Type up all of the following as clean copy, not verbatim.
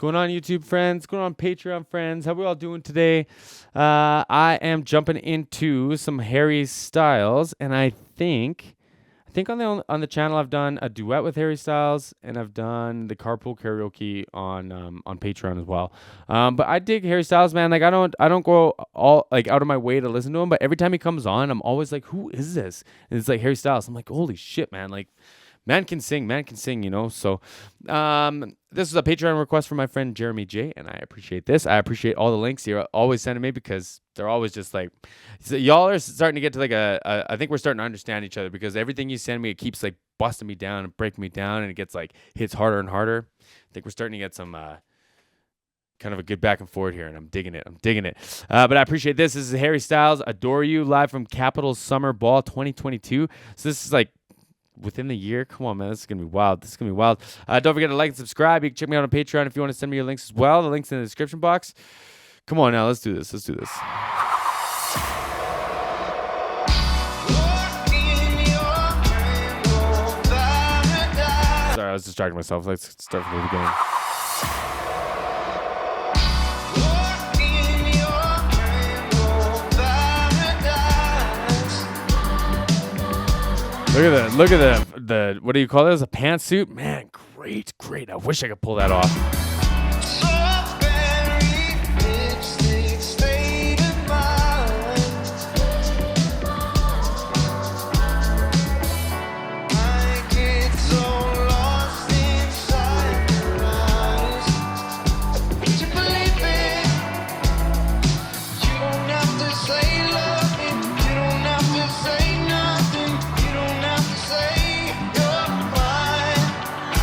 going on, YouTube friends? What's going on, Patreon friends? How we all doing today? I am jumping into some Harry Styles, and I think on the channel I've done a duet with Harry Styles, and I've done the carpool karaoke on Patreon as well. But I dig Harry Styles, man. Like I don't go all like out of my way to listen to him, but every time he comes on, I'm always like, who is this? And it's like Harry Styles. I'm like, holy shit, man! Like. Man can sing, you know. So this is a Patreon request from my friend Jeremy J, and I appreciate this. I appreciate all the links you're always sending me because they're always just like, so y'all are starting to get to like I think we're starting to understand each other because everything you send me, it keeps like busting me down and breaking me down, and it gets like hits harder and harder. I think we're starting to get some kind of a good back and forth here, and I'm digging it. But I appreciate this. This is Harry Styles, Adore You, live from Capitol Summer Ball 2022. So this is like within the year. Come on, man. This is going to be wild. Don't forget to like and subscribe. You can check me out on Patreon if you want to send me your links as well. The link's in the description box. Come on now. Let's do this. Sorry, I was distracting myself. Let's start from the beginning. Look at the what do you call this? A pantsuit? Man, great. I wish I could pull that off.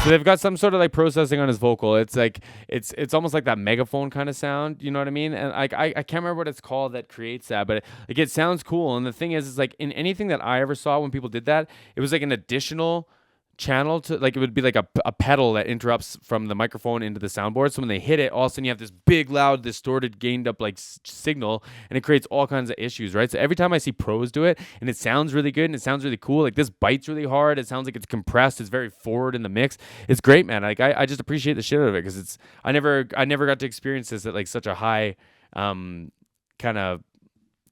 So they've got some sort of like processing on his vocal. It's like it's almost like that megaphone kind of sound. You know what I mean? And like I can't remember what it's called that creates that, but it sounds cool. And the thing is like in anything that I ever saw when people did that, it was like an additional channel to like it would be like a pedal that interrupts from the microphone into the soundboard. So when they hit it, all of a sudden you have this big, loud, distorted, gained up like signal, and it creates all kinds of issues, right? So every time I see pros do it, and it sounds really good and it sounds really cool, like this bites really hard. It sounds like it's compressed. It's very forward in the mix. It's great, man. Like I just appreciate the shit out of it because I never got to experience this at like such a high kind of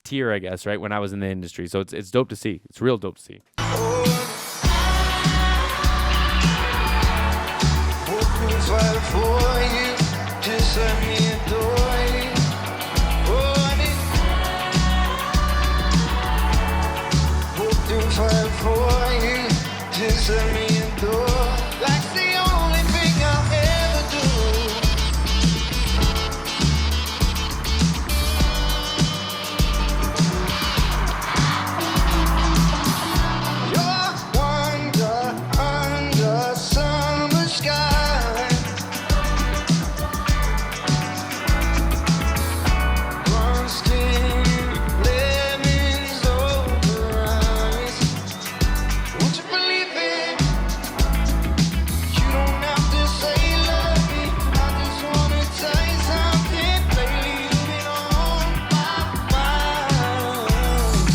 tier, I guess, right? When I was in the industry, so it's dope to see. It's real dope to see. Fight for you, just let me adore you. Hope to fight for you, just let me adore. Like the only thing I'll ever do. You're wonder under summer sky.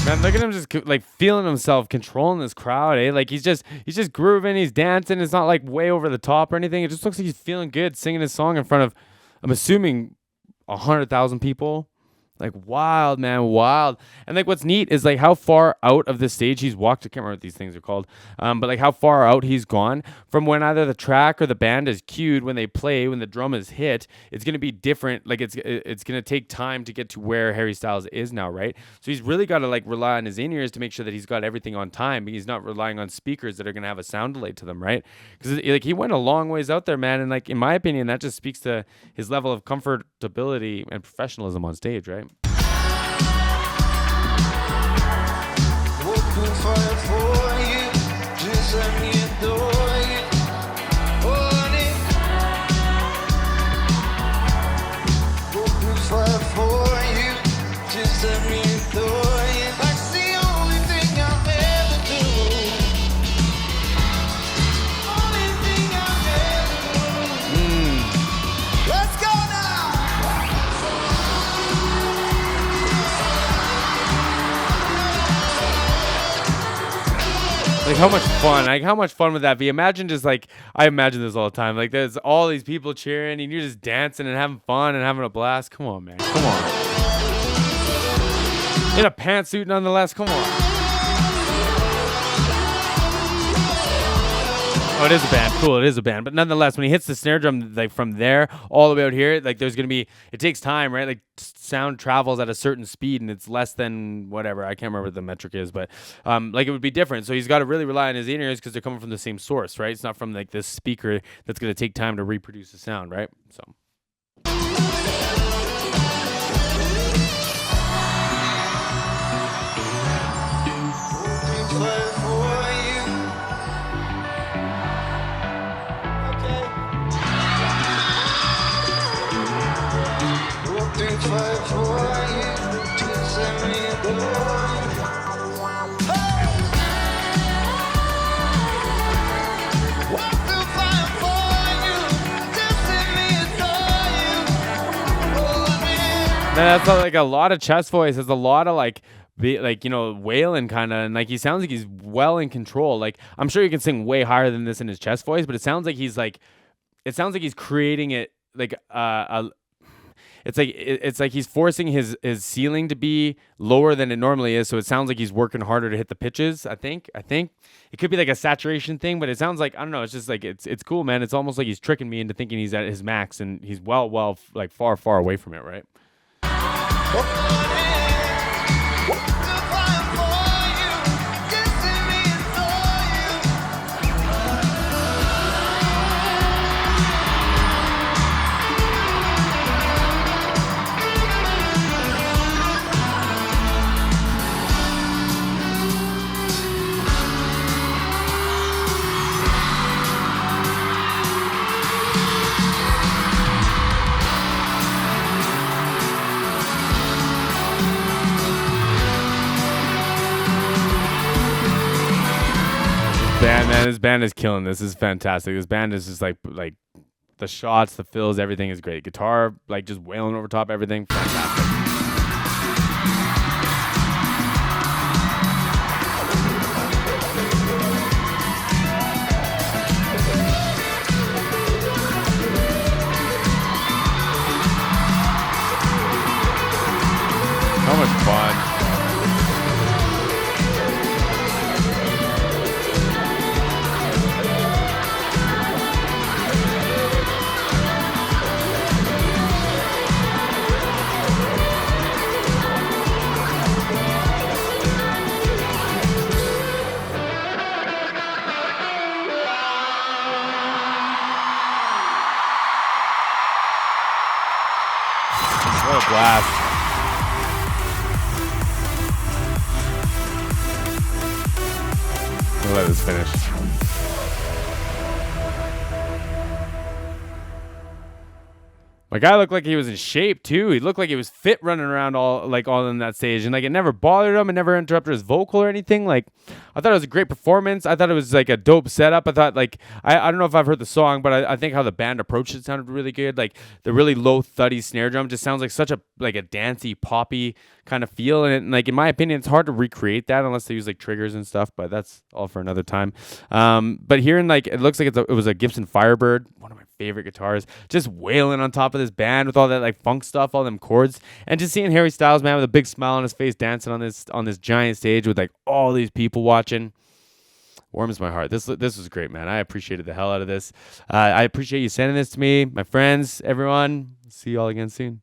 Man, look at him just like feeling himself, controlling this crowd, eh? Like he's just grooving, he's dancing. It's not like way over the top or anything. It just looks like he's feeling good, singing his song in front of, I'm assuming, 100,000 people. Like wild, man, wild. And like what's neat is like how far out of the stage he's walked. I can't remember what these things are called. But like how far out he's gone from when either the track or the band is cued when they play, when the drum is hit. It's going to be different. Like it's going to take time to get to where Harry Styles is now, right? So he's really got to like rely on his in-ears to make sure that he's got everything on time. He's not relying on speakers that are going to have a sound delay to them, right? Because like he went a long ways out there, man. And like in my opinion, that just speaks to his level of comfortability and professionalism on stage, right? Fight for you, just let me adore you. Fight for you, just let me adore you. That's the only thing I'll ever do. Only thing I'll ever do. Let's go now. Like how much fun would that be? Imagine just like I imagine this all the time. Like there's all these people cheering and you're just dancing and having fun and having a blast. Come on, man. Come on. In a pantsuit nonetheless. Come on. Oh, it is a band. Cool, it is a band. But nonetheless, when he hits the snare drum, like from there all the way out here, like there's gonna be. It takes time, right? Like sound travels at a certain speed, and it's less than whatever. I can't remember what the metric is, but like it would be different. So he's got to really rely on his in-ears because they're coming from the same source, right? It's not from like this speaker that's gonna take time to reproduce the sound, right? So. Man, that's like a lot of chest voice. There's a lot of like, wailing kind of, and like he sounds like he's well in control. Like I'm sure he can sing way higher than this in his chest voice, but it sounds like he's creating it like it's like he's forcing his ceiling to be lower than it normally is, so it sounds like he's working harder to hit the pitches. I think it could be like a saturation thing, but it sounds like I don't know. It's just like it's cool, man. It's almost like he's tricking me into thinking he's at his max, and he's well like far away from it, right? This band is killing this. This is fantastic. This band is just like the shots, the fills, everything is great. Guitar, like just wailing over top everything. Fantastic. How much fun. What a blast. We'll let this finish. My guy looked like he was in shape too. He looked like he was fit running around all in that stage, and like it never bothered him. It never interrupted his vocal or anything. Like I thought it was a great performance. I thought it was like a dope setup. I thought like I don't know if I've heard the song, but I think how the band approached it sounded really good. Like the really low thuddy snare drum just sounds like such a dancey poppy kind of feel, and like in my opinion, it's hard to recreate that unless they use like triggers and stuff. But that's all for another time. But hearing like it looks like it was a Gibson Firebird, one of my favorite guitars, just wailing on top of this band with all that like funk stuff, all them chords, and just seeing Harry Styles, man, with a big smile on his face, dancing on this giant stage with like all these people watching, warms my heart. This was great, man. I appreciated the hell out of this. I appreciate you sending this to me, my friends, everyone. See you all again soon.